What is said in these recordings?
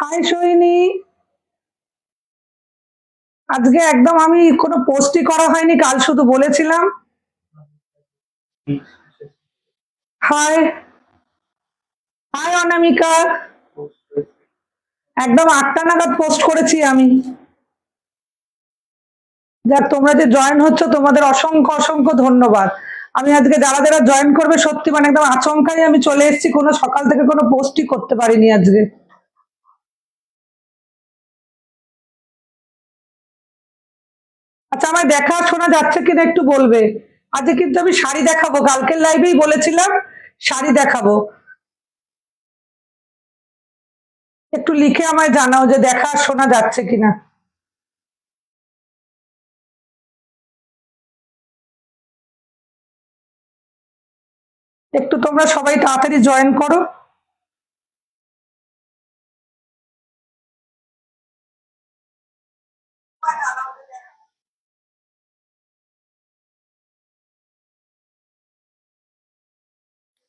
High Sohini. আজকে একদম আমি কোনো পোস্টই করা হয়নি, কাল শুধু বলেছিলাম। হাই হাই অনামিকা। একদম 8টা নাগাদ পোস্ট করেছি আমি। যাক, তোমরা যে জয়েন হচ্ছ তোমাদের অসংখ্য অসংখ্য ধন্যবাদ। আমি আজকে যারা যারা জয়েন করবে সত্যি মানে একদম আচমকাই আমি চলে এসেছি, কোনো সকাল থেকে কোনো পোস্টই করতে পারিনি আজকে। আচ্ছা, আমায় দেখা শোনা যাচ্ছে কিনা একটু বলবে। আজকে কিন্তু আমি শাড়ি দেখাবো, কালকের লাইভেই বলেছিলাম শাড়ি দেখাবো। একটু লিখে আমায় জানাও যে দেখা শোনা যাচ্ছে কিনা। একটু তোমরা সবাই তাড়াতাড়ি জয়েন করো।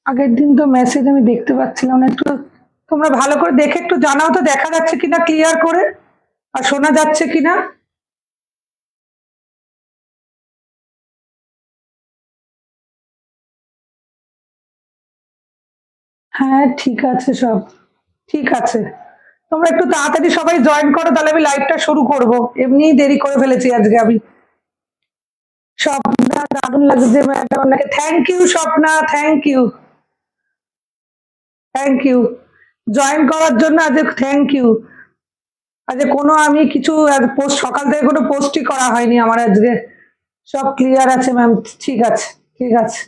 আগের দিন তো মেসেজ আমি দেখতে পাচ্ছিলাম না, একটু তোমরা ভালো করে দেখে একটু জানাও তো দেখা যাচ্ছে কিনা ক্লিয়ার করে, আর শোনা যাচ্ছে কিনা। হ্যাঁ ঠিক আছে, সব ঠিক আছে। তোমরা একটু তাড়াতাড়ি সবাই জয়েন করো, তাহলে আমি লাইভটা শুরু করব। এমনিই দেরি করে ফেলেছি আজকে আমি। স্বপ্না দারুণ লাগছে ম্যাডাম, আপনাকে thank you Swapna, thank you, thank you join করার জন্য। আজকে থ্যাংক ইউ। আজকে কোনো আমি কিছু পোস্ট সকাল থেকে কোনো পোস্টই করা হয়নি আমার আজকে। সব ক্লিয়ার আছে ম্যাম, ঠিক আছে, ঠিক আছে।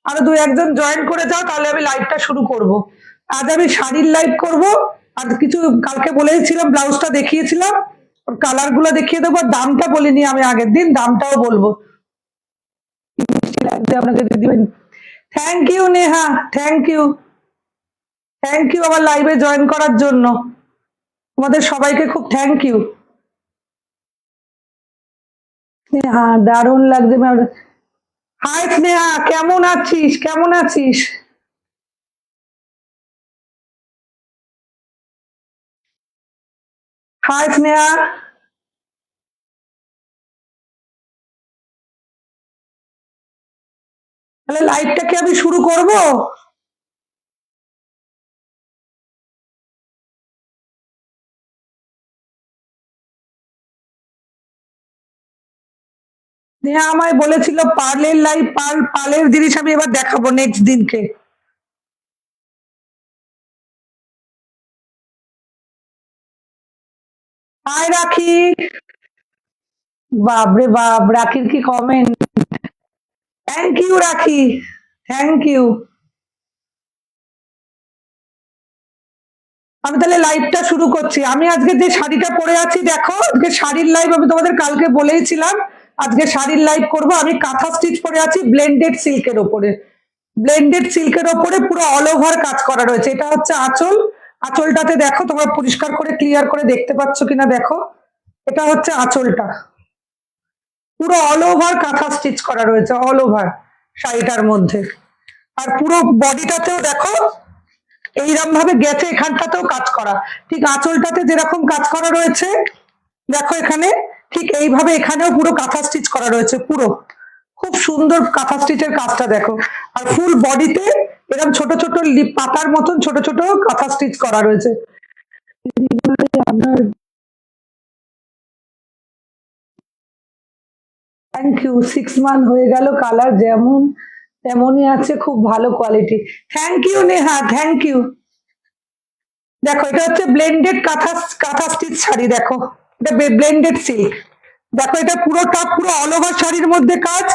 আরো দু একজন জয়েন করে যাও, তাহলে আমি লাইভটা শুরু করব। আজ আমি শাড়ির লাইভ করব। আর কিছু কালকে বলেছিলাম, ব্লাউজটা দেখিয়েছিলাম, ওর কালার গুলো দেখিয়ে দেবো। দামটা বলিনি আমি আগের দিন, দামটাও বলবো। কি মিষ্টি লাগছে আপনাকে দিদিবেন। Thank you Neha, thank you, thank you আমার লাইভে জয়েন করার জন্য। তোমাদের সবাইকে খুব থ্যাংক ইউ। স্নেহা দারুণ লাগছে ম্যাম। হাই স্নেহা, কেমন আছিস, কেমন আছিস? হাই স্নেহা। তাহলে লাইভটা কি আমি শুরু করব? নেহা আমায় বলেছিল পার্লের লাইভ, পার্লের জিনিস আমি এবার দেখাবো নেক্সট দিনকে। হাই রাখি। বাপরে বাপ, রাখির কি কমেন্ট। থ্যাংক ইউ রাখি, থ্যাংক ইউ। আমি তাহলে লাইভটা শুরু করছি। আমি আজকে যে শাড়িটা পরে আছি দেখো, আজকে শাড়ির লাইভ আমি তোমাদের কালকে বলেইছিলাম। আজকে শাড়ির লাইভ করব। আমি কাঁথা স্টিচ পরে আছি ব্লেন্ডেড সিল্কের ওপরে। ব্লেন্ডেড সিল্কের ওপরে পুরো অল ওভার কাজ করা রয়েছে। এটা হচ্ছে আঁচল। আঁচলটাতে দেখো, তোমরা পরিষ্কার করে ক্লিয়ার করে দেখতে পাচ্ছ কিনা দেখো। এটা হচ্ছে আঁচলটা, পুরো অল ওভার কাঁথা স্টিচ করা রয়েছে, অল ওভার শাড়িটার মধ্যে। আর পুরো বডিটাতেও দেখো এইরকম ভাবে গেছে, এখানটাতেও কাজ করা। ঠিক আঁচলটাতে যেরকম কাজ করা রয়েছে দেখো এখানে, ঠিক এইভাবে এখানেও পুরো কাঁথা স্টিচ করা রয়েছে পুরো। খুব সুন্দর কাঁথা স্টিচের কাজটা দেখো। আর ফুল বডিতে এরকম ছোট ছোট পাতার মতন ছোট ছোট কাঁথা স্টিচ করা রয়েছে। আপনার থ্যাংক ইউ। 6 মান্থ হয়ে গেল, কালার যেমন তেমনই আছে, খুব ভালো quality. Thank you Neha, thank you. দেখো এটা হচ্ছে ব্লেন্ডেড কাঁথা, কাঁথা স্টিচ শাড়ি দেখো। এটা ব্লেন্ডেড সিল্ক। দেখো এটা পুরোটা পুরো অল ওভার শাড়ির মধ্যে কাজ।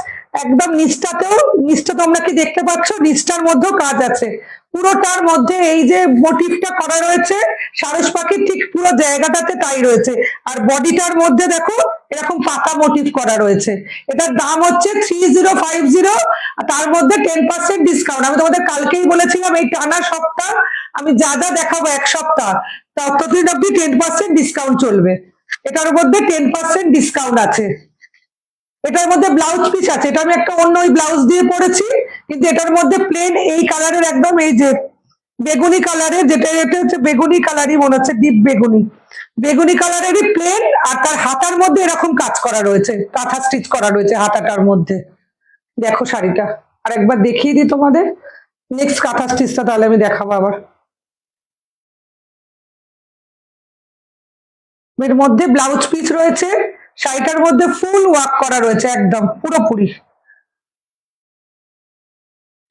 একদম নিচটাতেও, নিচটা তোমরা কি দেখতে পাচ্ছ, নিচটার মধ্যেও কাজ আছে। পুরোটার মধ্যে এই যে মোটিভটা করা রয়েছে সারস পাখির, ঠিক পুরো জায়গাটাতে তাই রয়েছে। আর বডিটার মধ্যে দেখো এরকম পাতা মোটিভ করা রয়েছে। এটার দাম হচ্ছে 3050। তার মধ্যে 10% ডিসকাউন্ট। আমি তোমাদের কালকেই বলেছিলাম এই টানা সপ্তাহ আমি যা যা দেখাবো, এক সপ্তাহ ততদিন অব্দি 10% ডিসকাউন্ট চলবে। এটার মধ্যে 10% ডিসকাউন্ট আছে। এটার মধ্যে ব্লাউজ পিস আছে। এটা আমি একটা অন্য ওই ব্লাউজ দিয়ে পরেছি, কিন্তু এটার মধ্যে প্লেন এই কালারের একদম এই যে বেগুনি কালারের, যেটা এটা হচ্ছে বেগুনি কালারই মনে হচ্ছে, ডিপ বেগুনি, বেগুনি কালারেরই প্লেন, আর তার হাতার মধ্যে এরকম কাজ করা রয়েছে, কাঁথা স্টিচ করা রয়েছে হাতাটার মধ্যে। দেখো শাড়িটা আর একবার দেখিয়ে দিই তোমাদের। নেক্সট কাঁথা স্টিচটা তাহলে আমি দেখাবো আবার। এর মধ্যে ব্লাউজ পিস রয়েছে, শাড়িটার মধ্যে ফুল ওয়ার্ক করা রয়েছে একদম পুরোপুরি।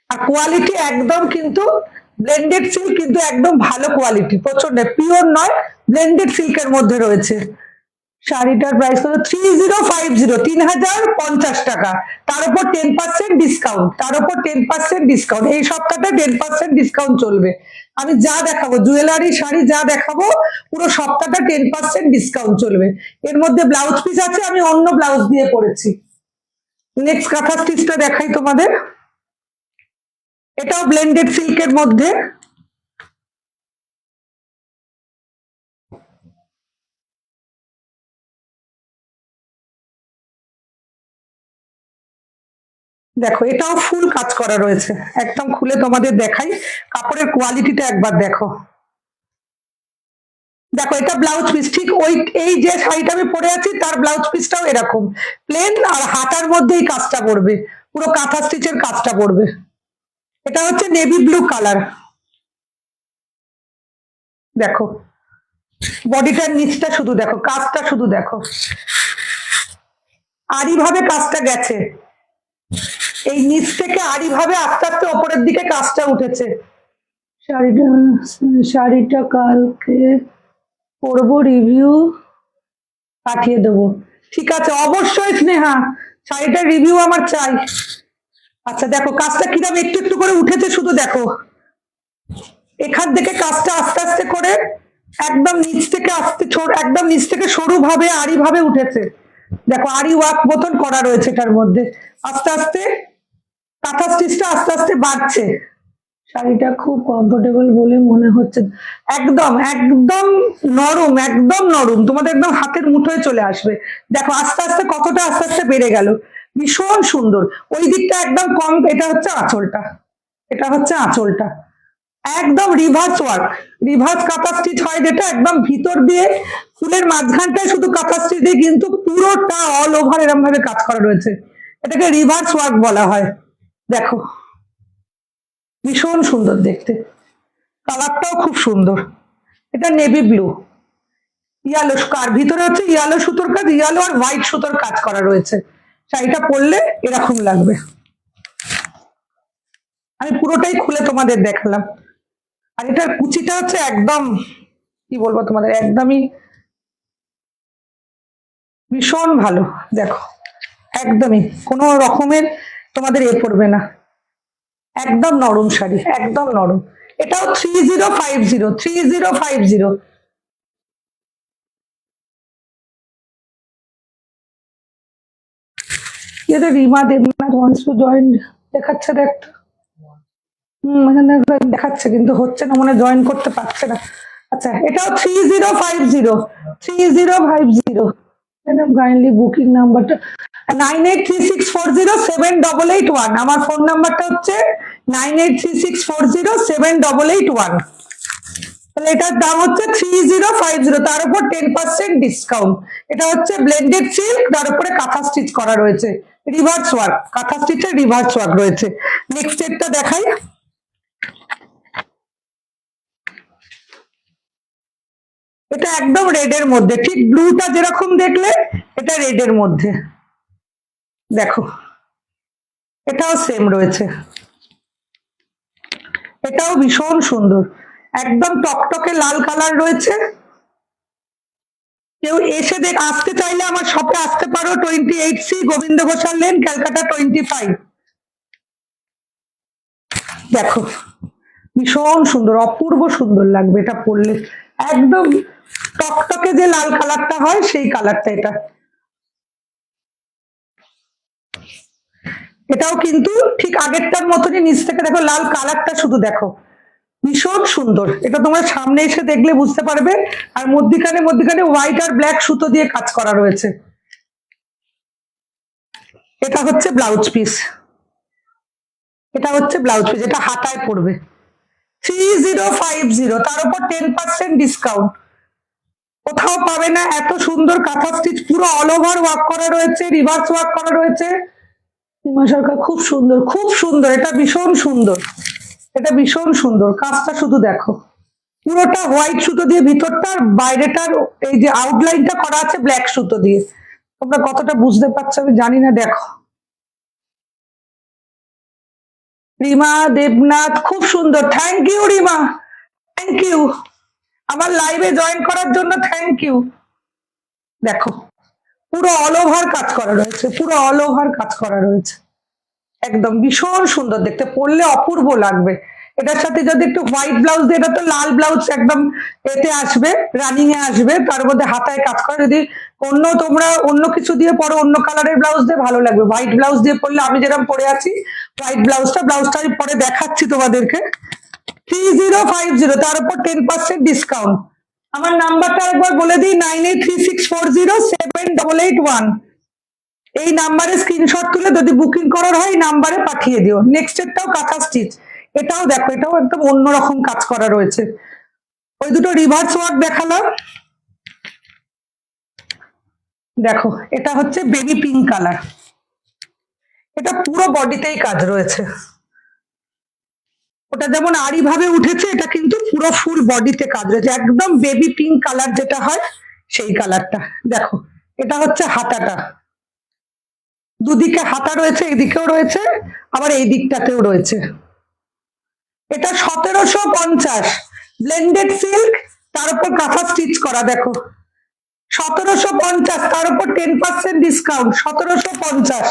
আর কোয়ালিটি একদম কিন্তু ব্লেন্ডেড সিল্ক, কিন্তু একদম ভালো কোয়ালিটি, প্রচন্ড পিওর নয়, ব্লেন্ডেড সিল্কের মধ্যে রয়েছে। শাড়িটার প্রাইস হলো 3050, 3050 টাকা। তার উপর 10% ডিসকাউন্ট, তার উপর 10% ডিসকাউন্ট, এই সপ্তাহটা 10% ডিসকাউন্ট চলবে। আমি যা দেখাবো জুয়েলারি শাড়ি যা দেখাবো পুরো সপ্তাহটা 10% ডিসকাউন্ট চলবে। এর মধ্যে ব্লাউজ পিস আছে, আমি অন্য ব্লাউজ দিয়ে করেছি। নেক্সট কাঁথা স্টিচটা দেখাই তোমাদের। এটাও ব্লেন্ডেড সিল্কের মধ্যে। দেখো এটাও ফুল কাজ করা রয়েছে, একদম খুলে তোমাদের দেখাই, কাপড়ের কোয়ালিটিটা একবার দেখো। দেখো এটা ব্লাউজ পিস, ঠিক ওই এই যে শাড়িটা আমি পরে আছি তার ব্লাউজ পিসটাও এরকম প্লেন, আর হাতার মধ্যেই কাজটা পড়বে, পুরো কাঁথা স্টিচের কাজটা পড়বে। এটা হচ্ছে নেভি ব্লু কালার। দেখো বডিটার নিচটা শুধু দেখো, কাজটা শুধু দেখো, আড়ি ভাবে কাজটা গেছে, এই নিচ থেকে আড়ি ভাবে আস্তে আস্তে ওপরের দিকে কাজটা উঠেছে। শাড়িটা শাড়িটা কালকে পরবো, রিভিউ পাঠিয়ে দেবো। ঠিক আছে অবশ্যই স্নেহা, শাড়িটার রিভিউ আমার চাই। আচ্ছা দেখো কাজটা কিরকম একটু একটু করে উঠেছে, শুধু দেখো এখান থেকে কাজটা আস্তে আস্তে করে একদম নিচ থেকে একদম নিচ থেকে সরু ভাবে আড়ি ভাবে উঠেছে। দেখো আড়ি ওয়ার্ক মতন করা রয়েছে এটার মধ্যে, আস্তে আস্তে কাঁথা স্টিচটা আস্তে আস্তে বাড়ছে। শাড়িটা খুব কমফোর্টেবল বলে মনে হচ্ছে, একদম একদম নরম, একদম নরম, তোমাদের একদম হাতের মুঠোয় চলে আসবে। দেখো আস্তে আস্তে কতটা আস্তে আস্তে বেড়ে গেল, ভীষণ সুন্দর। ওই দিকটা একদম কম, এটা হচ্ছে আঁচলটা, এটা হচ্ছে আঁচলটা, একদম রিভার্স ওয়ার্ক, রিভার্স কাঁথা স্টিচ হয় যেটা, একদম ভিতর দিয়ে ফুলের মাঝখানটায় শুধু কাঁথা স্টিচ দিয়ে, কিন্তু পুরোটা অল ওভার এরকম ভাবে কাজ করা রয়েছে, এটাকে রিভার্স ওয়ার্ক বলা হয়। দেখো ভীষণ সুন্দর দেখতে, কালারটাও খুব সুন্দর। এটা নেভি ব্লু, ইয়ালো, কার ভিতরে হচ্ছে ইয়ালো সুতোর কাজ, ইয়ালো আর হোয়াইট সুতোর কাজ করা রয়েছে। শাড়িটা পরলে এরকম লাগবে। আমি পুরোটাই খুলে তোমাদের দেখালাম। আর এটার কুচিটা হচ্ছে একদম কি বলবো তোমাদের, একদমই ভীষণ ভালো। দেখো একদমই কোনো রকমের তোমাদের এ পড়বে না, একদম নরম শাড়ি, একদম নরম। এটাও 3050, 3050। এটা Rima Debnath wants to join দেখাচ্ছে, একটা এখানে দেখাচ্ছে কিন্তু হচ্ছে না, মনে জয়েন করতে পারছে না। আচ্ছা এটাও 3050, 3050। ম্যাডাম কাইন্ডলি বুকিং নাম্বারটা 9836407881, আমার ফোন নাম্বারটা হচ্ছে 9836407881। তাহলে এটার দাম হচ্ছে 3050, তার উপর 10% ডিসকাউন্ট। এটা হচ্ছে ব্লেন্ডেড সিল্ক, তার উপরে কাঁথা স্টিচ করা রয়েছে, রিভার্স ওয়ার্ক, কাঁথা স্টিচের রিভার্স ওয়ার্ক রয়েছে। নেক্সট সেটটা দেখাই। এটা একদম রেড এর মধ্যে, ঠিক ব্লুটা যেরকম দেখলে এটা রেড এর মধ্যে। দেখো এটাও সেম রয়েছে, এটাও ভীষণ সুন্দর, একদম টকটকে লাল কালার রয়েছে। কেউ এসে আসতে চাইলে আমার শপে আসতে পারো, 28C গোবিন্দ ঘোষাল লেন, ক্যালকাটা 25। দেখো ভীষণ সুন্দর, অপূর্ব সুন্দর লাগবে এটা পরলে, একদম টকটকে যে লাল কালারটা হয় সেই কালারটা এটা। এটাও কিন্তু ঠিক আগেরটার মতনই, নিচ থেকে দেখো লাল কালারটা শুধু দেখো, ভীষণ সুন্দর। এটা তোমরা সামনে এসে দেখলে বুঝতে পারবে। আর মধ্যিখানে মধ্যিখানে হোয়াইট আর ব্ল্যাক সুতো দিয়ে কাজ করা রয়েছে। এটা হচ্ছে ব্লাউজ পিস, এটা হচ্ছে ব্লাউজ পিস, এটা হাতায় পড়বে। 3050, তার উপর 10% ডিসকাউন্ট। কোথাও পাবে না এত সুন্দর কাঁথা স্টিচ, পুরো অল ওভার ওয়ার্ক করা রয়েছে, রিভার্স ওয়ার্ক করা রয়েছে। সীমা সরকার, খুব সুন্দর, খুব সুন্দর, এটা ভীষণ সুন্দর, এটা ভীষণ সুন্দর। কাজটা শুধু দেখো, পুরোটা হোয়াইট সুতো দিয়ে ভিতরটা, আর বাইরেটার এই যে আউটলাইনটা করা আছে ব্ল্যাক সুতো দিয়ে। তোমরা কতটা বুঝতে পারছো আমি জানি না, দেখো। রিমা দেবনাথ, খুব সুন্দর, thank you Rima, thank you আমার লাইভে জয়েন করার জন্য, থ্যাংক ইউ। দেখো পুরো অল ওভার কাজ করা রয়েছে, পুরো অল ওভার কাজ করা রয়েছে, একদম ভীষণ সুন্দর দেখতে, পরলে অপূর্ব লাগবে। এটার সাথে যদি একটু হোয়াইট ব্লাউজ দিয়ে, এটা তো লাল ব্লাউজ একদম এতে আসবে, রানিং এ আসবে, তার মধ্যে হাতায় কাজ করে। যদি অন্য তোমরা অন্য কিছু দিয়ে পরো, অন্য কালারের ব্লাউজ দিয়ে ভালো লাগবে। হোয়াইট ব্লাউজ দিয়ে পরলে, আমি যেরকম পরে আছি হোয়াইট ব্লাউজটা আমি পরে দেখাচ্ছি তোমাদেরকে। 3050, তার উপর 10% ডিসকাউন্ট। আমার নাম্বারটা একবার বলে দিই, 9836407881। এই নাম্বারে স্ক্রিনশট তুলে যদি বুকিং করার হয় এই নাম্বারে পাঠিয়ে দিও। নেক্সট এরটাও কাঁথা স্টিচ, এটাও দেখো, এটাও একদম অন্যরকম কাজ করা রয়েছে। ওই দুটো রিভার্স ওয়ার্ক দেখালাম, দেখো এটা হচ্ছে বেবি পিঙ্ক কালার, এটা পুরো বডিতেই কাজ রয়েছে। ওটা যেমন আড়ি ভাবে উঠেছে, এটা কিন্তু পুরো ফুল বডিতে কাজ রয়েছে, একদম বেবি পিঙ্ক কালার যেটা হয় সেই কালারটা। দেখো এটা হচ্ছে হাতাটা, দুদিকে হাতা রয়েছে, এদিকেও রয়েছে আবার এই দিকটাতেও রয়েছে। এটা 1750, ব্লেন্ডেড সিল্ক, তার উপর কাঁথা স্টিচ করা। দেখো 1750, তার উপর 10% ডিসকাউন্ট, 1750।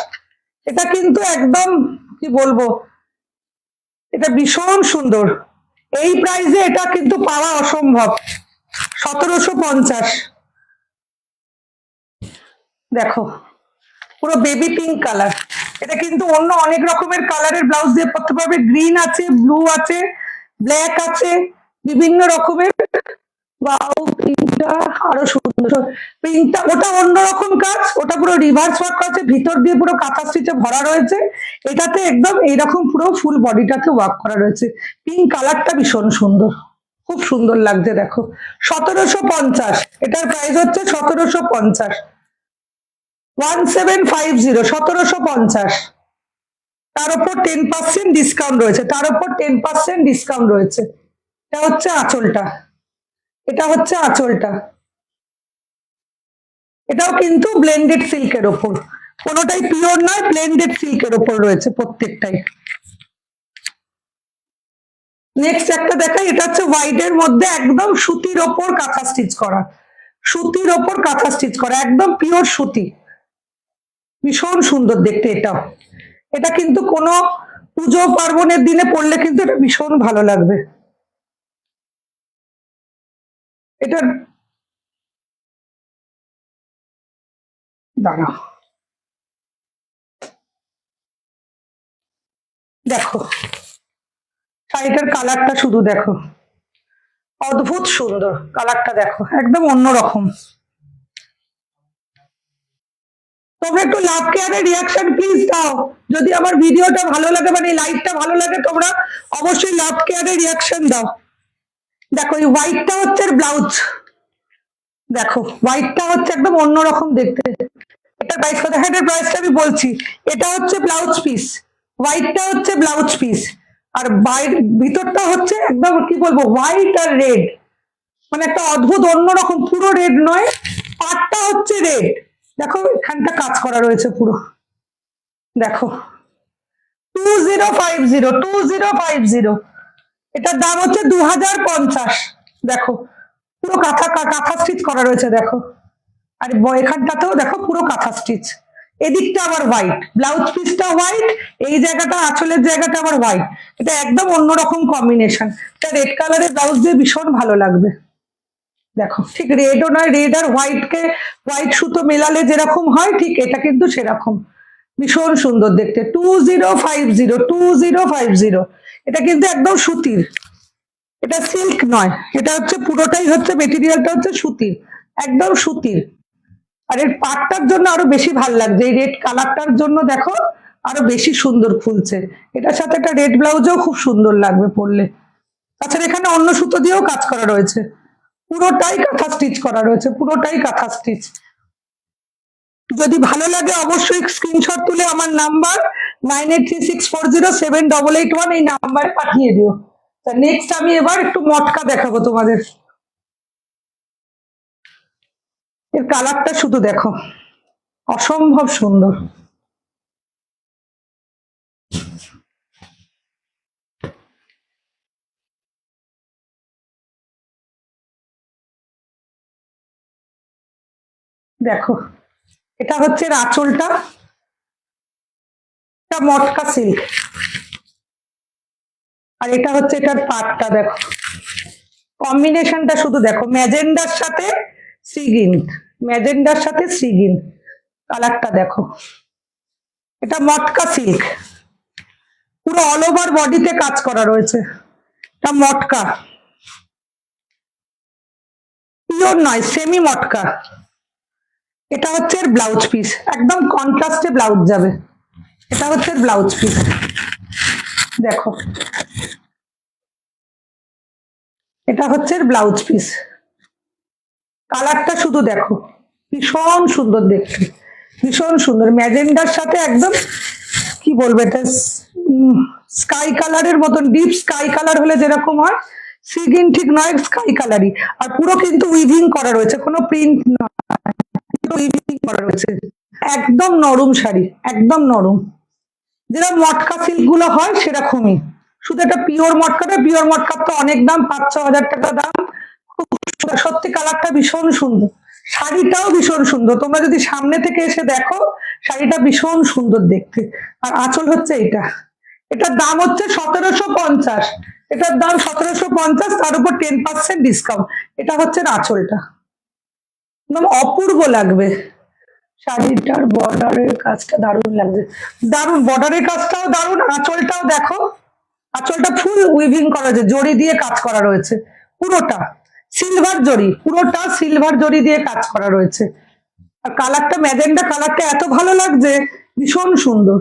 এটা কিন্তু একদম কি বলবো, এটা ভীষণ সুন্দর। এই প্রাইসে এটা কিন্তু পাওয়া অসম্ভব, 1750। দেখো পুরো বেবি পিঙ্ক কালার, এটা কিন্তু অন্য অনেক রকমের কালারের ব্লাউজ দিয়ে পরতে পারবে। গ্রিন আছে, ব্লু আছে, ব্ল্যাক আছে, বিভিন্ন রকমের। ওয়াও, পিঙ্কটা আরো সুন্দর, পিঙ্কটা ওটা অন্যরকম কাজ, ওটা পুরো রিভার্স ওয়ার্ক আছে, ভিতর দিয়ে পুরো কাঁথা স্টিচে ভরা রয়েছে। এটাতে একদম এইরকম পুরো ফুল বডিটাকে ওয়ার্ক করা রয়েছে। পিঙ্ক কালারটা ভীষণ সুন্দর, খুব সুন্দর লাগছে। দেখো 1750, এটার প্রাইস হচ্ছে 1750, 1750, 1750। তার উপর 10% ডিসকাউন্ট রয়েছে, তার উপর 10% ডিসকাউন্ট রয়েছে। এটা হচ্ছে আঁচলটা, এটা হচ্ছে আঁচলটা, এটাও কিন্তু ব্লেন্ডেড সিল্কের ওপর, কোনোটাই পিওর নয়, ব্লেন্ডেড সিল্কের ওপর রয়েছে প্রত্যেকটাই। নেক্সট একটা দেখাই, এটা হচ্ছে হোয়াইটের মধ্যে একদম সুতির ওপর কাঁথা স্টিচ করা, সুতির ওপর কাঁথা স্টিচ করা, একদম পিওর সুতি, ভীষণ সুন্দর দেখতে। এটাও, এটা কিন্তু কোনো পুজো পার্বণের দিনে পড়লে কিন্তু এটা ভীষণ ভালো লাগবে। এটা দাঁড়াও, দেখো শাড়িটার কালারটা শুধু দেখো, অদ্ভুত সুন্দর কালারটা, দেখো একদম অন্যরকম। তোমরা একটু লাভ কেয়ারের রিয়াকশন প্লিজ দাও, যদি আমার ভিডিওটা ভালো লাগে, মানে লাইভটা ভালো লাগে, তোমরা অবশ্যই লাভ কেয়ারের রিয়াকশন দাও। দেখো এই হোয়াইটটা হচ্ছে ব্লাউজ, দেখো হোয়াইটটা হচ্ছে একদম অন্যরকম দেখতে। এটা প্রাইস কত? হ্যাঁ এটার প্রাইসটা আমি বলছি, এটা হচ্ছে ব্লাউজ পিস, হোয়াইটটা হচ্ছে ব্লাউজ পিস, আর বাইরে ভিতরটা হচ্ছে একদম কি বলবো হোয়াইট আর রেড, মানে একটা অদ্ভুত অন্যরকম, পুরো রেড নয়, পাটটা হচ্ছে রেড। দেখো এখানটা কাজ করা রয়েছে পুরো, দেখো 2050, এটার দাম হচ্ছে 2050। দেখো পুরো কাঁথা স্টিচ করা রয়েছে, দেখো। আর এখানটাতেও দেখো পুরো কাঁথা স্টিচ, এদিকটা আবার হোয়াইট, ব্লাউজ পিসটা হোয়াইট, এই জায়গাটা আঁচলের জায়গাটা আবার হোয়াইট। এটা একদম অন্যরকম কম্বিনেশন, এটা রেড কালারের ব্লাউজ দিয়ে ভীষণ ভালো লাগবে। দেখো ঠিক রেডও নয়, রেড আর হোয়াইট সুতো মেলালে যেরকম হয় ঠিক এটা কিন্তু সেরকম, ভীষণ সুন্দর দেখতে। 2050, এটা কিন্তু একদম সুতির, এটা সিল্ক নয়, এটা হচ্ছে পুরোটাই হচ্ছে মেটেরিয়ালটা হচ্ছে সুতির, একদম সুতির। আর এর পাটটার জন্য আরো বেশি ভাল লাগছে, এই রেড কালারটার জন্য দেখো আরো বেশি সুন্দর খুলছে। এটার সাথে একটা রেড ব্লাউজও খুব সুন্দর লাগবে পরলে। তাছাড়া এখানে অন্য সুতো দিয়েও কাজ করা রয়েছে, পুরোটাই কাঁথা স্টিচ করা রয়েছে, পুরোটাই কাঁথা স্টিচ। যদি ভালো লাগে অবশ্যই স্ক্রিনশট তুলে আমার নাম্বার 9836407881 এই নাম্বারে পাঠিয়ে দিও। তা নেক্সট আমি এবার একটু মটকা দেখাবো তোমাদের। এর কালারটা শুধু দেখো, অসম্ভব সুন্দর। দেখো এটা হচ্ছে এর আঁচলটা, এটা মটকা সিল্ক, আর এটা হচ্ছে এটার পাটটা। দেখো কম্বিনেশনটা শুধু দেখো, ম্যাজেন্ডার সাথে সিগিন, ম্যাজেন্ডার সাথে সিগিন, কালারটা দেখো। এটা মটকা সিল্ক, পুরো অল ওভার বডিতে কাজ করা রয়েছে। এটা মটকা, পিওর নয়, সেমি মটকা। এটা হচ্ছে এর ব্লাউজ পিস, একদম কন্ট্রাস্টে ব্লাউজ যাবে। এটা হচ্ছে এর ব্লাউজ পিস, দেখো এটা হচ্ছে এর ব্লাউজ পিস। কালারটা শুধু দেখো, ভীষণ সুন্দর দেখতে, ভীষণ সুন্দর। ম্যাজেন্ডার সাথে একদম কি বলবো, এটা স্কাই কালারের মতন, ডিপ স্কাই কালার হলে যেরকম হয়, সিগিন ঠিক নয়, স্কাই কালারই। আর পুরো কিন্তু উইভিং করা রয়েছে, কোনো প্রিন্ট নয়, উইভিং করা রয়েছে। একদম নরম শাড়ি, একদম নরম, যেরকম মটকা সিল্ক গুলো হয় সেরকমই, শুধু এটা পিওর মটকাটা। পিওর মটকার তো অনেক দাম, 5-6 হাজার টাকা দাম। খুব সত্যি কালারটা ভীষণ সুন্দর, শাড়িটাও ভীষণ সুন্দর। তোমরা যদি সামনে থেকে এসে দেখো, শাড়িটা ভীষণ সুন্দর দেখতে। আর আঁচল হচ্ছে এটা, এটার দাম হচ্ছে 1750, এটার দাম 1750, তার উপর 10% ডিসকাউন্ট। এটা হচ্ছে আঁচলটা, একদম অপূর্ব লাগবে। শাড়িটার বর্ডারের কাজটা দারুণ লাগছে, দারুণ, বর্ডারের কাজটাও দারুণ, আঁচলটাও দেখো, আঁচলটা ফুল উইভিং করা আছে, জড়ি দিয়ে কাজ করা রয়েছে, পুরোটা সিলভার জড়ি, পুরোটা সিলভার জড়ি দিয়ে কাজ করা রয়েছে। আর কালারটা, ম্যাজেন্ডা কালারটা এত ভালো লাগছে, ভীষণ সুন্দর।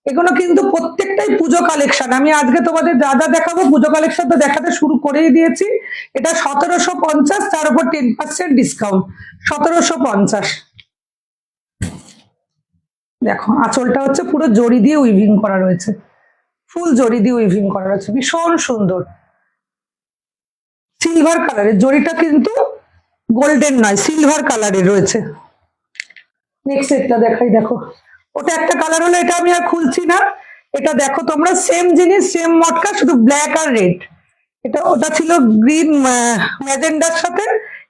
এগুলো কিন্তু প্রত্যেকটাই পুজো কালেকশন। আমি আজকে তোমাদের যা যা দেখাবো পুজো কালেকশন তো দেখাতে শুরু করেই দিয়েছি। এটা 1750, তার উপর 10% ডিসকাউন্ট, 1750। দেখো আঁচলটা হচ্ছে পুরো জড়ি দিয়ে উইভিং করা রয়েছে, ফুল জড়ি দিয়ে উইভিং করা রয়েছে, ভীষণ সুন্দর। সিলভার কালারের জড়িটা কিন্তু গোল্ডেন নয়, সিলভার কালারের রয়েছে। নেক্সট এটা দেখাই, দেখো ওটা একটা কালার হলো, এটা আমি আর খুলছি না। এটা দেখো তোমরা, সেম জিনিস, সেম মটকা, শুধু ব্ল্যাক আর রেড। এটা ওটা ছিল গ্রিন ম্যাজেন্ডার সাথে,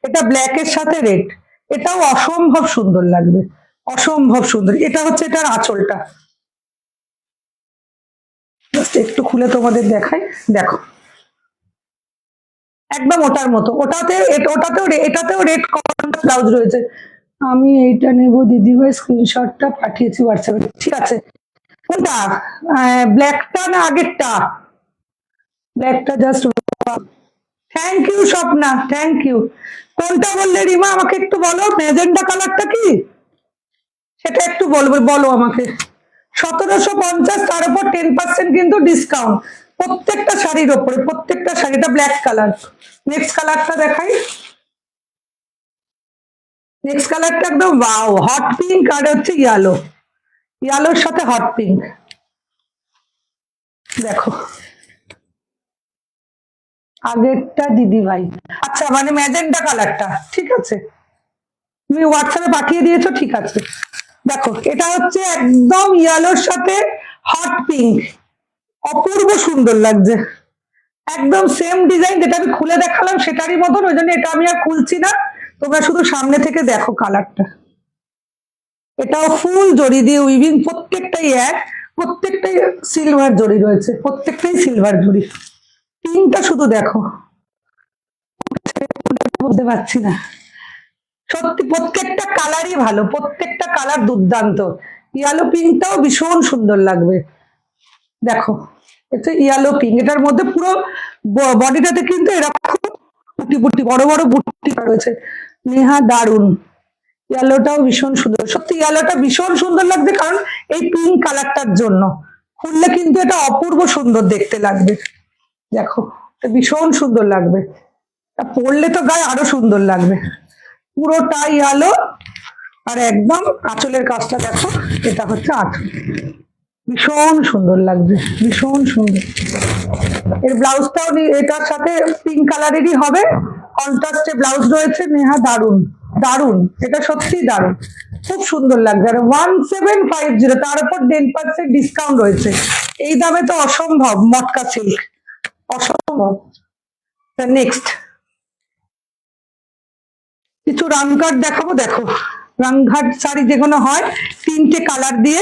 এটা ব্ল্যাক এর সাথে রেড। এটাও অসম্ভব সুন্দর লাগবে, অসম্ভব সুন্দর। এটা হচ্ছে এটার আঁচলটা, একটু খুলে তোমাদের দেখাই। দেখো একদম ওটার মতো, এটাতেও রেড ব্লাউজ রয়েছে। আমি এইটা নেব দিদিভাই, স্ক্রিনশটটা পাঠিয়েছি হোয়াটসঅ্যাপে, ঠিক আছে। কোনটা, ব্ল্যাকটা না আগেরটা? ব্ল্যাকটা just, thank you Swapna, thank you. কোনটা বললে রিমা, আমাকে একটু বলো, ম্যাজেন্ডা কালারটা কি সেটা একটু বলো আমাকে। 1750, তার উপর 10% কিন্তু ডিসকাউন্ট প্রত্যেকটা শাড়ির ওপরে, প্রত্যেকটা শাড়িটা ব্ল্যাক কালার। নেক্সট কালারটা দেখাই, নেক্সট কালারটা একদম ওয়াও, হট পিঙ্ক, আর হচ্ছে ইয়েলো, ইয়েলোর সাথে হট পিঙ্ক। দেখো আগেরটা দিদি ভাই, আচ্ছা মানে ম্যাজেন্টা কালারটা, ঠিক আছে, তুমি হোয়াটসঅ্যাপে পাঠিয়ে দিয়েছো, ঠিক আছে। দেখো এটা হচ্ছে একদম ইয়েলোর সাথে হট পিঙ্ক, অপূর্ব সুন্দর লাগছে, একদম সেম ডিজাইন যেটা আমি খুলে দেখালাম সেটারই মতন, ওই জন্য এটা আমি আর খুলছি না, তোমরা শুধু সামনে থেকে দেখো কালারটা। এটাও ফুল জড়ি দিয়ে উইভিং, প্রত্যেকটাই এক, প্রত্যেকটাই সিলভার জড়ি রয়েছে, প্রত্যেকটাই সিলভার জড়ি। পিঙ্কটা শুধু দেখো, বুঝতে পারছি না, সত্যি প্রত্যেকটা কালারই ভালো, প্রত্যেকটা কালার দুর্দান্ত। ইয়েলো পিঙ্কটাও ভীষণ সুন্দর লাগবে, দেখো এটা ইয়েলো পিঙ্ক, এটার মধ্যে পুরো বডিটাতে কিন্তু এরকম বুটি বুটি, বড় বড় বুটি রয়েছে। নেহা দারুন, ইয়েলোটাও ভীষণ সুন্দর, সত্যি ইয়েলোটা ভীষণ সুন্দর লাগবে, কারণ এই পিঙ্ক কালারটার জন্য। খুললে কিন্তু এটা অপূর্ব সুন্দর দেখতে লাগবে। দেখো তো ভীষণ সুন্দর লাগবে, পরলে তো গায়ে আরো সুন্দর লাগবে। পুরোটাই আলো, আর একদম আঁচলের কাজটা দেখো, এটা হচ্ছে আঁচল, ভীষণ সুন্দর লাগবে, ভীষণ সুন্দর। এর ব্লাউজটাও এটার সাথে পিঙ্ক কালারেরই হবে, কন্ট্রাস্টে ব্লাউজ রয়েছে। নেহা দারুন দারুন, এটা সত্যি দারুন, খুব সুন্দর লাগছে। আর 1750, তার উপর 10% ডিসকাউন্ট রয়েছে। এই দামে তো অসম্ভব, মটকা সিল্ক, অসম্ভব। নেক্সট কিছু রামঘাট দেখাবো। দেখো রামঘাট শাড়ি যেগুলো হয় 3টে কালার দিয়ে,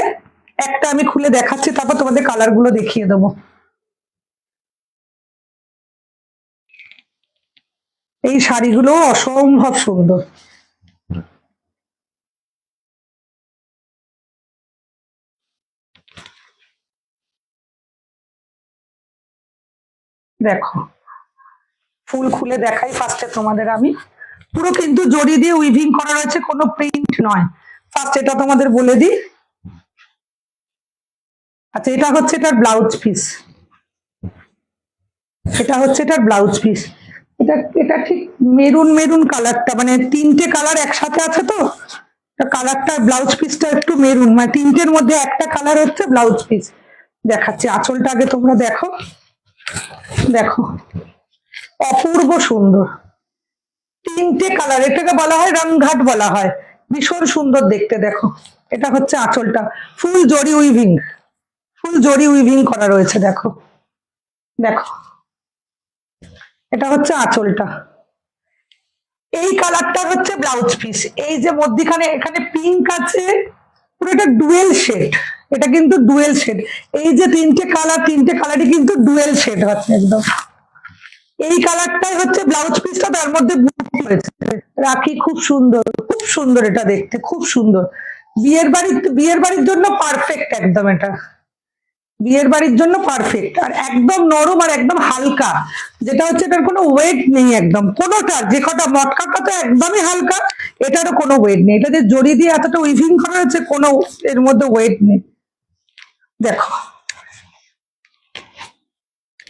একটা আমি খুলে দেখাচ্ছি, তারপর তোমাদের কালার গুলো দেখিয়ে দেবো। এই শাড়িগুলো অসম্ভব সুন্দর, দেখো ফুল খুলে দেখাই ফার্স্টে তোমাদের আমি। পুরো কিন্তু জড়ি দিয়ে উইভিং করা রয়েছে, কোনো প্রিন্ট নয়। ফার্স্ট এটা তোমাদের বলে দিই। আচ্ছা, এটা হচ্ছে এটার ব্লাউজ পিস, এটা হচ্ছে এটার ব্লাউজ পিস। এটা এটা ঠিক মেরুন মেরুন কালারটা, মানে 3টে কালার একসাথে আছে তো, কালারটা ব্লাউজ পিসটা একটু মেরুন, মানে 3টের মধ্যে একটা কালার হচ্ছে ব্লাউজ পিস। দেখাচ্ছি আঁচলটা আগে তোমরা দেখো, দেখো অপূর্ব সুন্দর, 3টে কালার, এটাকে বলা হয় রংঘাট বলা হয়, ভীষণ সুন্দর দেখতে। দেখো এটা হচ্ছে আঁচলটা, ফুল জরি উইভিং, ফুল জরি উইভিং করা রয়েছে। দেখো দেখো এটা হচ্ছে আঁচলটা, এই কালারটা হচ্ছে ব্লাউজ পিস। এই যে মধ্যিখানে এখানে পিঙ্ক আছে, পুরো এটা ডুয়েল শেড, এটা কিন্তু ডুয়েল শেড। এই যে 3টে কালার, 3টে কালারই কিন্তু ডুয়েল শেড হচ্ছে একদম। এই কালারটাই হচ্ছে ব্লাউজ পিসটা, তার মধ্যে রাখি, খুব সুন্দর, খুব সুন্দর এটা দেখতে, খুব সুন্দর। বিয়ের বাড়ির জন্য পারফেক্ট একদম, এটা বিয়ের বাড়ির জন্য পারফেক্ট। আর একদম নরম আর একদম হালকা, যেটা হচ্ছে এটার কোনো ওয়েট নেই একদম কোনোটা। যে কটা মটকাটা তো একদমই হালকা, এটারও কোনো ওয়েট নেই। এটা যে জড়ি দিয়ে এতটা উইভিং করা হয়েছে, কোনো এর মধ্যে ওয়েট নেই। দেখো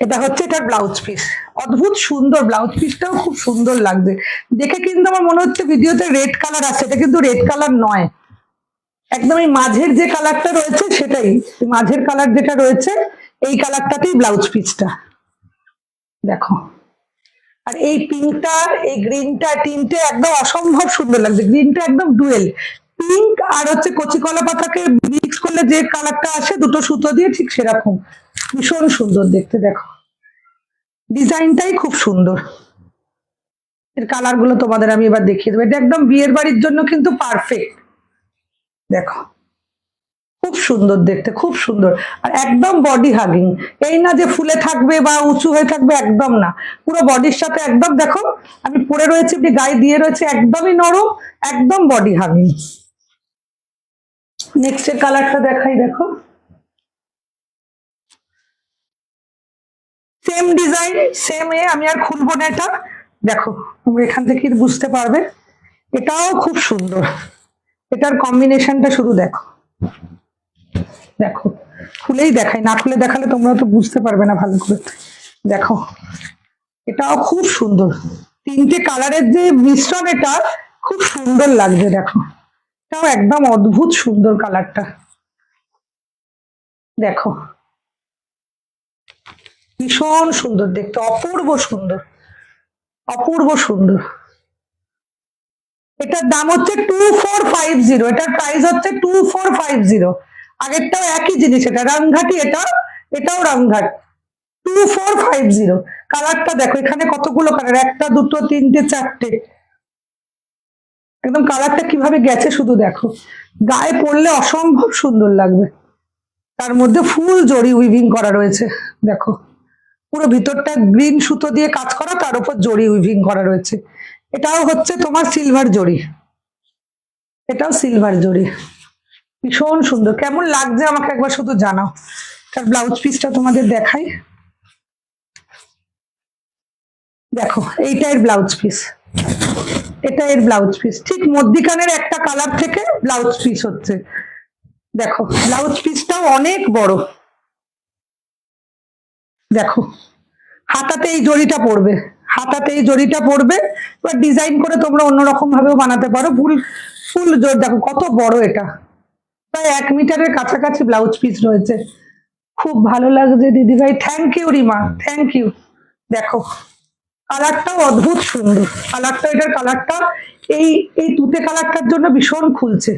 এটা হচ্ছে এটার ব্লাউজ পিস, অদ্ভুত সুন্দর ব্লাউজ পিসটাও খুব সুন্দর লাগবে দেখে। কিন্তু আমার মনে হচ্ছে ভিডিওতে রেড কালার আছে, এটা কিন্তু রেড কালার নয়, একদম এই মাঝের যে কালারটা রয়েছে সেটাই, মাঝের কালার যেটা রয়েছে এই কালারটাতেই ব্লাউজ পিসটা। দেখো আর এই পিঙ্কটা, এই গ্রিনটা, 3টে একদম অসম্ভব সুন্দর লাগছে। গ্রিনটা একদম ডুয়েল, পিঙ্ক আর হচ্ছে কচি কলা পাতাকে মিক্স করলে যে কালারটা আসে দুটো সুতো দিয়ে, ঠিক সেরকম, ভীষণ সুন্দর দেখতে। দেখো ডিজাইনটাই খুব সুন্দর, এর কালার গুলো তোমাদের আমি এবার দেখিয়ে দেবো। এটা একদম বিয়ের বাড়ির জন্য কিন্তু পারফেক্ট। দেখো খুব সুন্দর দেখতে, খুব সুন্দর, আর একদম বডি হাগিং। এই না যে ফুলে থাকবে বা উঁচু হয়ে থাকবে, একদম না, পুরো বডির সাথে একদম। দেখো আমি পরে রয়েছি, গায়ে দিয়ে রয়েছে, একদমই নরম, একদম বডি হাগিং। নেক্সট এর কালারটা দেখাই। দেখো সেম ডিজাইন, সেম এ, আমি আর খুলবো না এটা। দেখো তুমি এখান থেকে বুঝতে পারবে, এটাও খুব সুন্দর। এটার কম্বিনেশনটা শুধু দেখো, দেখো খুলেই দেখাই, না খুলে দেখালে তোমরা তো বুঝতে পারবে না ভালো করে। দেখো এটাও খুব সুন্দর, 3টে কালারের যে মিশ্রণ, এটা খুব সুন্দর লাগছে। দেখো এটাও একদম অদ্ভুত সুন্দর কালারটা। দেখো ভীষণ সুন্দর দেখতে, অপূর্ব সুন্দর, অপূর্ব সুন্দর। এটার দাম হচ্ছে 2450, এটার প্রাইস হচ্ছে 2450। আগেরটাও একই জিনিস, এটা রামঘাটি, এটাও রামঘাট, 2450। কালারটা দেখো, এখানে কতগুলো কালার, 1 2 3 4টে, একদম কালারটা কিভাবে গেছে শুধু দেখো, গায়ে পরলে অসম্ভব সুন্দর লাগবে। তার মধ্যে ফুল জড়ি উইভিং করা রয়েছে। দেখো পুরো ভিতরটা গ্রিন সুতো দিয়ে কাজ করা, তার উপর জড়ি উইভিং করা রয়েছে। এটাও হচ্ছে তোমার সিলভার জড়ি, এটাও সিলভার জড়ি, ভীষণ সুন্দর। কেমন লাগছে আমাকে একবার শুধু জানাও। তার ব্লাউজ পিসটা তোমাদের দেখাই। দেখো এইটা এর ব্লাউজ পিস, এটা এর ব্লাউজ পিস, ঠিক মধ্যিখানের একটা কালার থেকে ব্লাউজ পিস হচ্ছে। দেখো ব্লাউজ পিসটাও অনেক বড়, দেখো হাতাতে এই জড়িটা পড়বে, হাতাতে এই জড়িটা পড়বে। এবার ডিজাইন করে তোমরা অন্যরকম ভাবেও বানাতে পারো। ফুল ফুল জড়ি দেখো কত বড়, এটা প্রায় 1 মিটারের কাছাকাছি ব্লাউজ পিস রয়েছে। খুব ভালো লাগছে দিদিভাই, thank you Rima, thank you. দেখো কালারটাও অদ্ভুত সুন্দর, কালারটা, এটার কালারটা এই এই তুতে কালারটার জন্য ভীষণ খুলছে,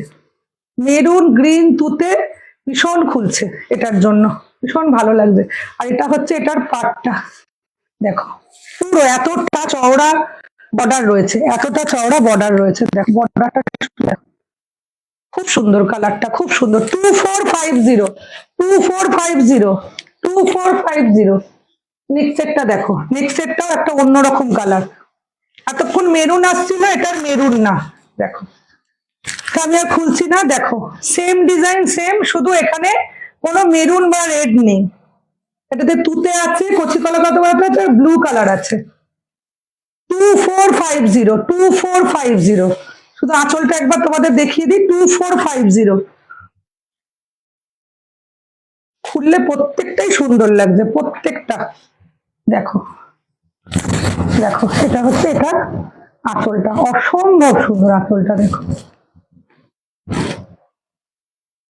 মেরুন গ্রিন তুতে ভীষণ খুলছে, এটার জন্য ভীষণ ভালো লাগছে। আর এটা হচ্ছে এটার পাটটা, দেখো পুরো এতটা চওড়া বর্ডার রয়েছে, এতটা চওড়া বর্ডার রয়েছে। দেখো বর্ডারটা খুব সুন্দর, কালারটা খুব সুন্দর। 2450, 2450, 2450। নেক্সট সেটটা দেখো, নেক্সট সেটটাও একটা অন্যরকম কালার। এতক্ষণ মেরুন আসছিল, এটার মেরুন না, দেখো আমি আর খুলছি না, দেখো সেম ডিজাইন সেম, শুধু এখানে কোনো মেরুন বা রেড নেই। এটাতে তুতে আছে, কচি কলা কত আছে, ব্লু কালার আছে। 2450, 2450। শুধু আঁচলটা একবার তোমাদের দেখিয়ে দিই, 2450। খুললে প্রত্যেকটাই সুন্দর লাগছে, প্রত্যেকটা। দেখো দেখো এটা হচ্ছে এটা আঁচলটা, অসম্ভব সুন্দর আঁচলটা, দেখো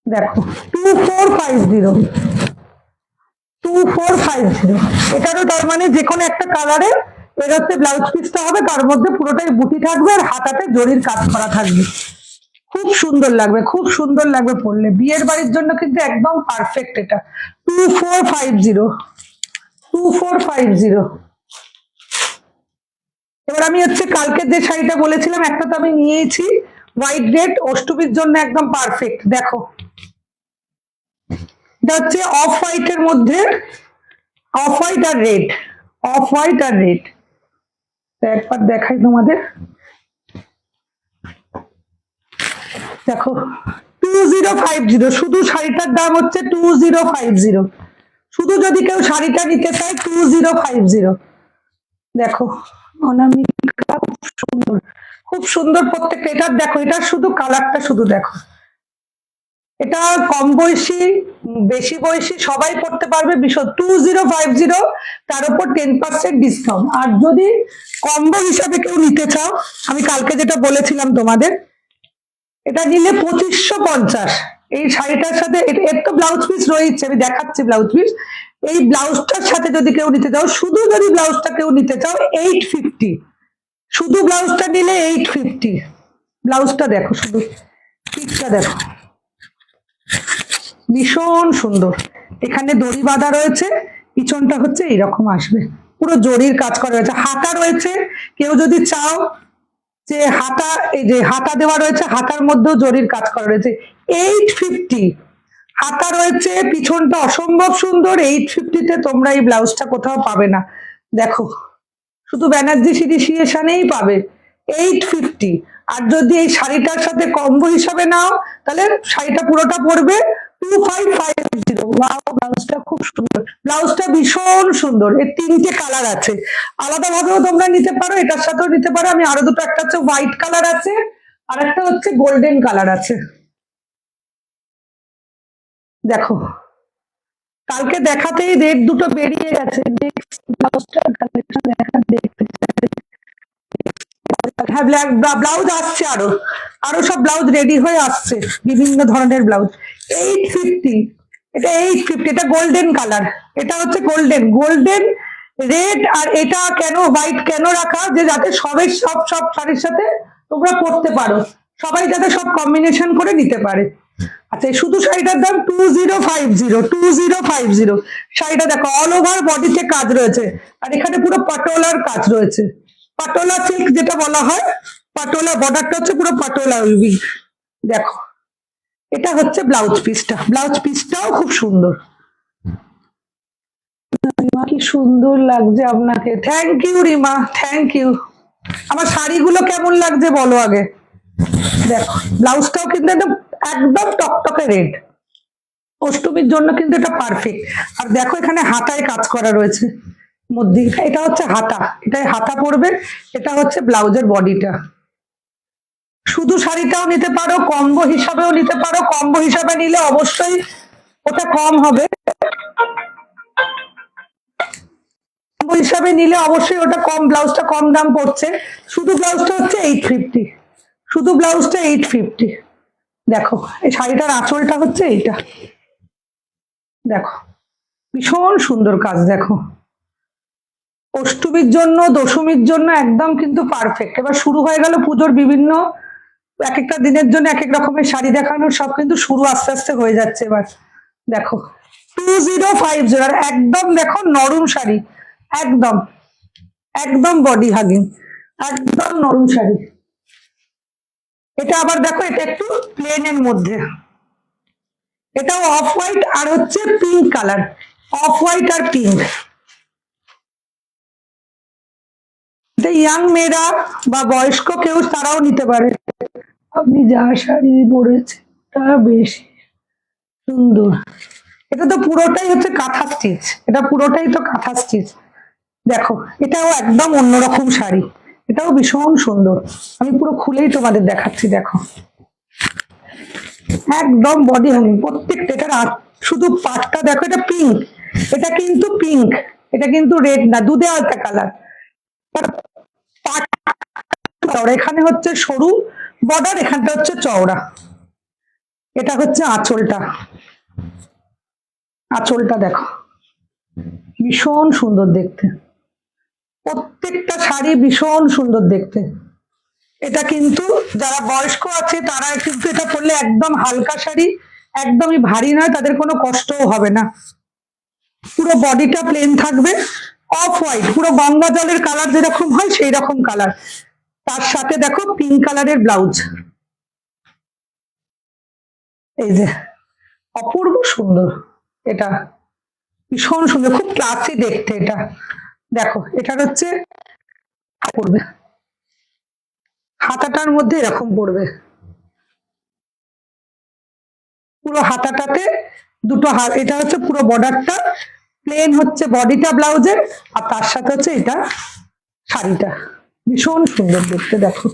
দেখো 2450, 2450। এটারও তার মানে যে কোনো একটা কালারে এর হচ্ছে ব্লাউজ পিসটা হবে, তার মধ্যে পুরোটাই বুটি থাকবে আর হাতাতে জরির কাজ করা থাকবে। খুব সুন্দর লাগবে, খুব সুন্দর লাগবে পরলে, বিয়ের বাড়ির জন্য কিন্তু একদম পারফেক্ট এটা। 2450, 2450। এবার আমি হচ্ছে কালকে যে শাড়িটা বলেছিলাম, একটা তো আমি নিয়েছি, হোয়াইট রেড, অষ্টমীর জন্য একদম পারফেক্ট। দেখো এটা হচ্ছে অফ হোয়াইটের মধ্যে, অফ হোয়াইট আর রেড, অফ হোয়াইট আর রেড। একবার দেখাই তোমাদের, দেখো 2050। শুধু শাড়িটার দাম হচ্ছে 2050। শুধু যদি কেউ শাড়িটা নিতে চায় 2050। দেখো অনামিকা খুব সুন্দর, খুব সুন্দর প্রত্যেকটা। এটার দেখো, এটার শুধু কালারটা শুধু দেখো, এটা কম বয়সী বেশি বয়সী সবাই পড়তে পারবে। 2050, তার উপর 10% ডিসকাউন্ট। আর যদি কম্বো হিসাবে কেউ নিতে চাও, আমি কালকে যেটা বলেছিলাম তোমাদের, এটা নিলে 2550। এই শাড়িটার সাথে এর তো ব্লাউজ পিস রয়েছে, আমি দেখাচ্ছি ব্লাউজ পিস। এই ব্লাউজটার সাথে যদি কেউ নিতে চাও, শুধু যদি ব্লাউজটা কেউ নিতে চাও 850। শুধু ব্লাউজটা নিলে 850। ব্লাউজটা দেখো, শুধু পিসটা দেখো, ভীষণ সুন্দর। এখানে দড়ি বাঁধা রয়েছে, পিছনটা হচ্ছে এইরকম আসবে, পুরো জরির কাজ করা রয়েছে। হাতা রয়েছে, কেউ যদি চাও যে হাতা, এই যে হাতা দেওয়া রয়েছে, হাতার মধ্যেও জরির কাজ করা রয়েছে। 850 হাতা রয়েছে, পিছনটা অসম্ভব সুন্দর। 850-তে তোমরা এই ব্লাউজটা কোথাও পাবে না, দেখো শুধু ব্যানার্জি সিরিয়াশনেই পাবে 850। আর যদি এই শাড়িটার সাথে কম্বো হিসাবে নাও, তাহলে শাড়িটা পুরোটা পড়বে 2550। ব্লাউজটা খুব সুন্দর, ব্লাউজটা ভীষণ সুন্দর। এর 3টে কালার আছে, আলাদা ভাবেও তোমরা নিতে পারো, এটার সাথেও নিতে পারো। আমি আরো দুটো, একটা হচ্ছে হোয়াইট কালার আছে, আর একটা হচ্ছে গোল্ডেন কালার আছে। দেখো কালকে দেখাতেই রেড দুটো বেরিয়ে গেছে। নেক্সট ব্লাউজটা কালেকশন দেখতে হ্যাঁ, ব্ল্যাক ব্লাউজ আসছে, আরো আরো সব ব্লাউজ রেডি হয়ে আসছে, বিভিন্ন ধরনের ব্লাউজ। 850, এটা 850। এটা গোল্ডেন কালার, এটা হচ্ছে গোল্ডেন, গোল্ডেন রেড। আর এটা কেন হোয়াইট কেন রাখা, যে যাতে সবাই সব সব শাড়ির সাথে তোমরা পরতে পারো, সবাই যাতে সব কম্বিনেশন করে নিতে পারে। আচ্ছা, শুধু শাড়িটার দাম 2050, 2050। শাড়িটা দেখো অল ওভার বডিতে কাজ রয়েছে, আর এখানে পুরো পাটোলার কাজ রয়েছে, পাটোলা সিল্ক যেটা বলা হয়, পাটোলা বর্ডারটা হচ্ছে পুরো পাটোলা উইভিং। দেখো এটা হচ্ছে ব্লাউজ পিসটা, ব্লাউজ পিসটাও খুব সুন্দর। রিমা কি সুন্দর লাগছে আপনাকে, thank you Rima, thank you. আমার শাড়িগুলো কেমন লাগছে বলো আগে। দেখো ব্লাউজটাও কিন্তু একদম একদম টকটকে রেড, অষ্টমীর জন্য কিন্তু এটা পারফেক্ট। আর দেখো এখানে হাতায় কাজ করা রয়েছে মধ্যে, এটা হচ্ছে হাতা, এটাই হাতা পড়বে, এটা হচ্ছে ব্লাউজের বডিটা। শুধু শাড়িটাও নিতে পারো, কম্বো হিসাবেও নিতে পারো। কম্বো হিসাবে নিলে অবশ্যই ওটা কম হবে, কম্বো হিসাবে নিলে অবশ্যই ওটা কম, ব্লাউজটা কম দাম পড়ছে। শুধু ব্লাউজটা হচ্ছে 850, শুধু ব্লাউজটা 850। দেখো এই শাড়িটার আঁচলটা হচ্ছে এইটা, দেখো ভীষণ সুন্দর কাজ। দেখো অষ্টমীর জন্য, দশমীর জন্য একদম কিন্তু পারফেক্ট। এবার শুরু হয়ে গেল পুজোর বিভিন্ন এক একটা দিনের জন্য এক এক রকমের শাড়ি দেখানোর, সব কিন্তু শুরু আস্তে আস্তে হয়ে যাচ্ছে। এবার দেখো 2050 আর একদম দেখো নরম শাড়ি, একদম একদম বডি হাগিং, একদম নরম শাড়ি। এটা আবার দেখো এটা একটু প্লেনের মধ্যে, এটাও অফ হোয়াইট আর হচ্ছে পিঙ্ক কালার, অফ হোয়াইট আর পিঙ্ক। এটা ইয়াং মেয়েরা বা বয়স্ক কেউ তারাও নিতে পারে। আপনি যা শাড়ি পরেছে তা বেশি সুন্দর। এটা তো পুরোটাই হচ্ছে কাঁথা স্টিচ, এটা পুরোটাই তো কাঁথা স্টিচ। দেখো এটাও একদম অন্যরকম শাড়ি, এটাও ভীষণ সুন্দর। আমি পুরো খুলেই তোমাদের দেখাচ্ছি। দেখো একদম বডি হানি প্রত্যেকটা। এটার শুধু পাটটা দেখো, এটা পিঙ্ক, এটা কিন্তু পিঙ্ক, এটা কিন্তু রেড না, দুধে আলতা কালার। এখানে হচ্ছে সরু বর্ডার, এখানটা হচ্ছে চওড়া। এটা হচ্ছে আঁচলটা, আঁচলটা দেখো ভীষণ সুন্দর দেখতে, প্রত্যেকটা শাড়ি ভীষণ সুন্দর দেখতে। এটা কিন্তু যারা বয়স্ক আছে তারা কিন্তু এটা পরলে একদম হালকা শাড়ি, একদমই ভারী নয়, তাদের কোনো কষ্টও হবে না। পুরো বডিটা প্লেন থাকবে, অফ হোয়াইট, পুরো গঙ্গা জলের কালার যেরকম হয় সেই রকম কালার। তার সাথে দেখো পিঙ্ক কালারের ব্লাউজ, এই যে অপূর্ব সুন্দর। এটা ভীষণ সুন্দর, খুব ক্লাসি দেখতে এটা। দেখো এটার হচ্ছে পড়বে, হাতাটার মধ্যে এরকম পড়বে, পুরো হাতাটাতে দুটো হাত। এটা হচ্ছে পুরো বর্ডারটা প্লেন হচ্ছে বডিটা ব্লাউজের, আর তার সাথে হচ্ছে এটা শাড়িটা ভীষণ সুন্দর দেখতে। দেখো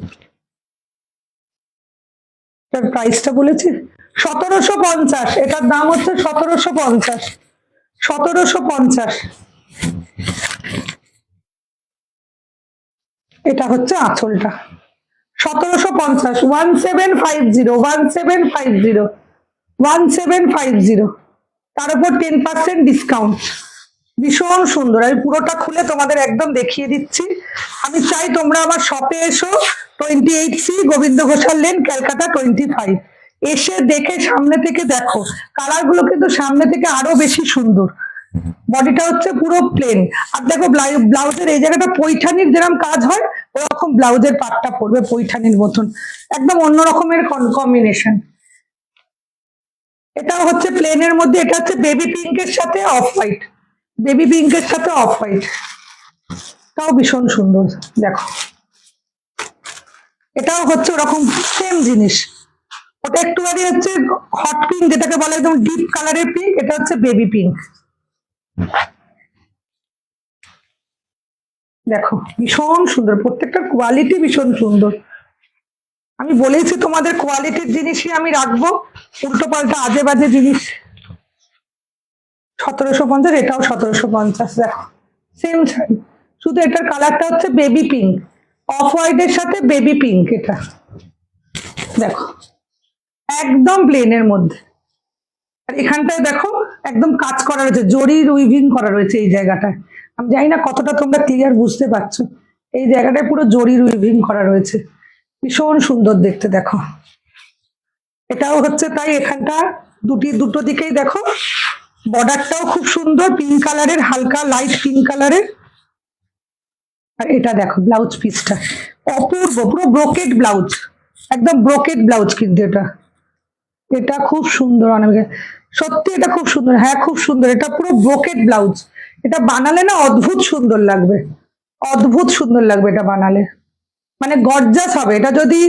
এটার প্রাইসটা বলেছি 1750, এটার দাম হচ্ছে 1750, 1750। এটা হচ্ছে আঁচলটা 1750, 1750, 1750, 1750। তার উপর 10% ডিসকাউন্ট, ভীষণ সুন্দর। আমি পুরোটা খুলে তোমাদের একদম দেখিয়ে দিচ্ছি। আমি চাই তোমরা আমার শপে এসো, 28C গোবিন্দ ঘোষাল লেন, ক্যালকাটা 25। এসে দেখে সামনে থেকে দেখো, কালার গুলো কিন্তু সামনে থেকে আরো বেশি সুন্দর। বডিটা হচ্ছে পুরো প্লেন, আর দেখো ব্লাউজের এই জায়গাটা পৈঠানির যেরকম কাজ হয় ওরকম ব্লাউজের পাটটা পড়বে পৈঠানির মতন, একদম অন্য রকমের কম্বিনেশন। এটাও হচ্ছে প্লেনের মধ্যে, এটা হচ্ছে বেবি পিঙ্কের সাথে অফ হোয়াইট, বেবি পিঙ্কের সাথে অফ হোয়াইট, তাও ভীষণ সুন্দর। দেখো এটাও হচ্ছে ওরকম সেম জিনিস, ওটা একটুখানি হচ্ছে হট পিঙ্ক যেটাকে বলে, একদম ডিপ কালারের পিঙ্ক, এটা হচ্ছে বেবি পিঙ্ক। দেখো ভীষণ সুন্দর, প্রত্যেকটা কোয়ালিটি ভীষণ সুন্দর। আমি বলেছি তোমাদের কোয়ালিটির জিনিসই আমি রাখবো, উল্টো পাল্টা আজে বাজে জিনিস। 1750, এটাও 1750। দেখো সেম শাড়ি, শুধু এটার কালারটা হচ্ছে বেবি পিঙ্ক, অফ হোয়াইটের সাথে বেবি পিঙ্ক। এটা দেখো একদম প্লেনের মধ্যে, আর এখানটায় দেখো একদম কাজ করা রয়েছে, জরির উইভিং করা রয়েছে এই জায়গাটায়। আমি জানি না কতটা তোমরা ক্লিয়ার বুঝতে পারছো, এই জায়গাটায় পুরো জরির উইভিং করা রয়েছে, ভীষণ সুন্দর দেখতে। দেখো এটাও হচ্ছে তাই, এখানটা দুটো দিকেই দেখো বর্ডারটাও খুব সুন্দর, পিঙ্ক কালারের, হালকা লাইট পিঙ্ক কালারের। আর এটা দেখো ব্লাউজ পিসটা অপূর্ব, পুরো ব্রোকেড ব্লাউজ, একদম ব্রোকেড ব্লাউজ। কিন্তু এটা এটা খুব সুন্দর, অনেক সত্যি এটা খুব সুন্দর। হ্যাঁ খুব সুন্দর, এটা পুরো ব্রোকেড ব্লাউজ। এটা বানালে না অদ্ভুত সুন্দর লাগবে, অদ্ভুত সুন্দর লাগবে এটা বানালে, মানে গর্জাস হবে। এটা যদি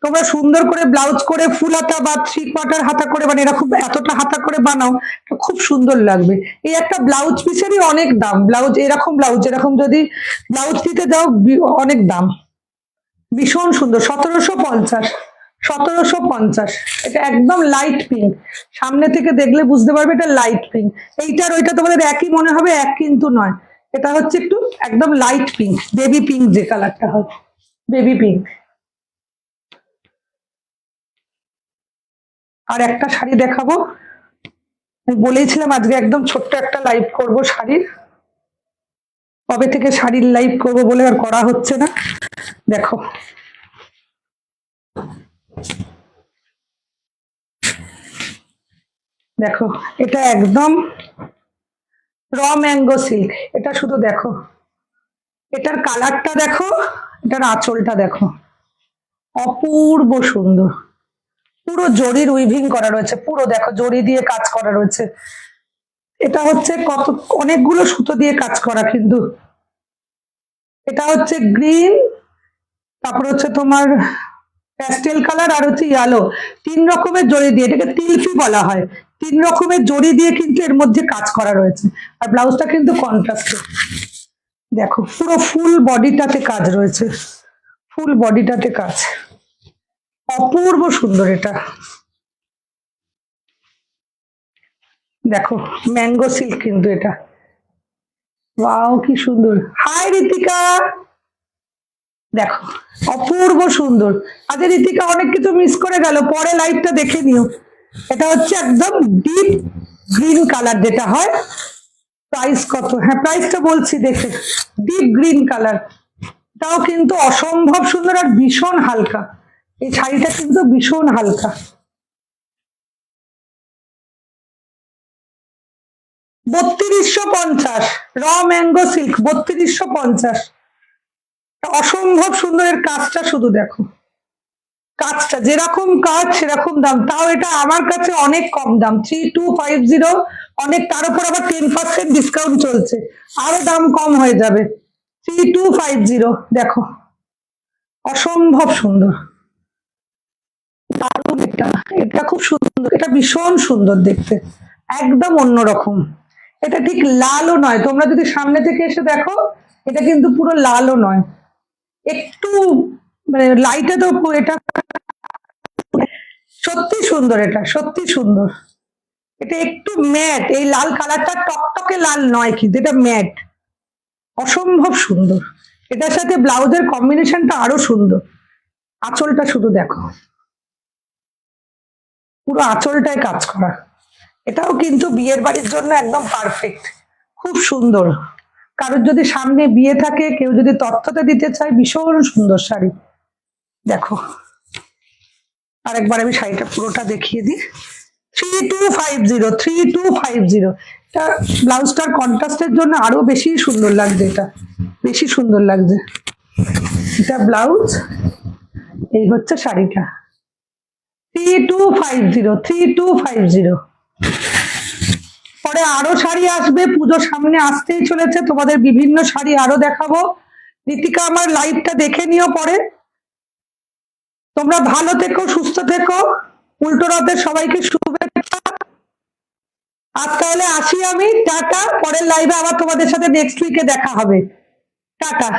তোমরা সুন্দর করে ব্লাউজ করে ফুল হাতা বা 3/4 হাতা করে, মানে এরকম এতটা হাতা করে বানাও, খুব সুন্দর লাগবে। এই একটা ব্লাউজ পিসেরই অনেক দাম, ব্লাউজ এরকম যদি ব্লাউজ দিতে যাও অনেক দাম। ভীষণ সুন্দর, 1750, 1750। এটা একদম লাইট পিঙ্ক, সামনে থেকে দেখলে বুঝতে পারবে এটা লাইট পিঙ্ক। এইটার ওইটা তোমাদের একই মনে হবে, এক কিন্তু নয়, এটা হচ্ছে একটু একদম লাইট পিঙ্ক, বেবি পিঙ্ক যে কালারটা হয়, বেবি পিঙ্ক। আর একটা শাড়ি দেখাবো, আমি বলেইছিলাম আজকে একদম ছোট্ট একটা লাইভ করব শাড়ির, কবে থেকে শাড়ির লাইভ করব বলে আর করা হচ্ছে না। দেখো দেখো, এটা একদম র ম্যাঙ্গো সিল্ক। এটা শুধু দেখো, এটার কালারটা দেখো, এটার আঁচলটা দেখো, অপূর্ব সুন্দর। পুরো জরির উইভিং করা রয়েছে, পুরো দেখো জরি দিয়ে কাজ করা রয়েছে। এটা হচ্ছে কত, অনেকগুলো সুতো দিয়ে কাজ করা, কিন্তু এটা হচ্ছে গ্রিন, তারপর হচ্ছে তোমার প্যাস্টেল কালার, আর হচ্ছে ইয়েলো, 3 রকমের জড়ি দিয়ে, এটাকে তিলফি বলা হয়। 3 রকমের জড়ি দিয়ে কিন্তু এর মধ্যে কাজ করা রয়েছে। আর ব্লাউজটা কিন্তু কন্ট্রাস্টে, দেখো পুরো ফুল বডিটাতে কাজ রয়েছে, ফুল বডিটাতে কাজ, অপূর্ব সুন্দর। এটা দেখো ম্যাঙ্গো সিল্ক কিন্তু এটা, ওয়াও কি সুন্দর। হাই ঋতিকা, দেখো অপূর্ব সুন্দর। আজ ঋতিকা অনেক কিছু মিস করে গেল, পরে লাইভটা দেখে নিও। এটা হচ্ছে একদম ডিপ গ্রিন কালার যেটা হয়। প্রাইস কত? হ্যাঁ প্রাইসটা বলছি, দেখে ডিপ গ্রিন কালার, তাও কিন্তু অসম্ভব সুন্দর আর ভীষণ হালকা। এই শাড়িটা কিন্তু ভীষণ হালকা। 3250 র ম্যাঙ্গো সিল্ক, 3250, অসম্ভব সুন্দর। এর কাজটা শুধু দেখো, কাজটা যেরকম কাজ সেরকম দাম, তাও এটা আমার কাছে অনেক কম দাম, 3250। অনেক, তার উপর আবার 10% ডিসকাউন্ট চলছে, আরো দাম কম হয়ে যাবে। 3250, দেখো অসম্ভব সুন্দর, দারুণ। এটা এটা খুব সুন্দর, এটা ভীষণ সুন্দর দেখতে, একদম অন্যরকম। এটা ঠিক লালও নয়, তোমরা যদি সামনে থেকে এসে দেখো, এটা কিন্তু পুরো লালও নয়, একটু মানে লাইটে তো এটা সত্যি সুন্দর, এটা সত্যি সুন্দর। এটা একটু ম্যাট, এই লাল কালারটা টকটকে লাল নয়, কিন্তু এটা ম্যাট, অসম্ভব সুন্দর। এটার সাথে ব্লাউজের কম্বিনেশনটা আরো সুন্দর। আঁচলটা শুধু দেখো, পুরো আঁচলটায় কাজ করা। এটাও কিন্তু বিয়ের বাড়ির জন্য একদম পারফেক্ট, খুব সুন্দর। কারোর যদি সামনে বিয়ে থাকে, কেউ যদি তথ্যতে দিতে চায়, ভীষণ সুন্দর শাড়ি। দেখো আরেকবার আমি শাড়িটা পুরোটা দেখিয়ে দিই। 3250, 3250। এটা ব্লাউজটার কন্ট্রাস্টের জন্য আরো বেশি সুন্দর লাগছে, এটা বেশি সুন্দর লাগছে। এটা ব্লাউজ, এই হচ্ছে শাড়িটা। 3250, 3250। পরে আরো শাড়ি আসবে, পুজো সামনে আসতেই চলেছে, তোমাদের বিভিন্ন শাড়ি আরো দেখাবো। ঋতিকা আমার লাইভটা দেখে নিও পরে। তোমরা ভালো থেকো, সুস্থ থেকো, উল্টো রথের সবাইকে শুভেচ্ছা। আজ তাহলে আসি আমি, টাটা। পরের লাইভে আবার তোমাদের সাথে নেক্সট উইকে দেখা হবে, টাটা।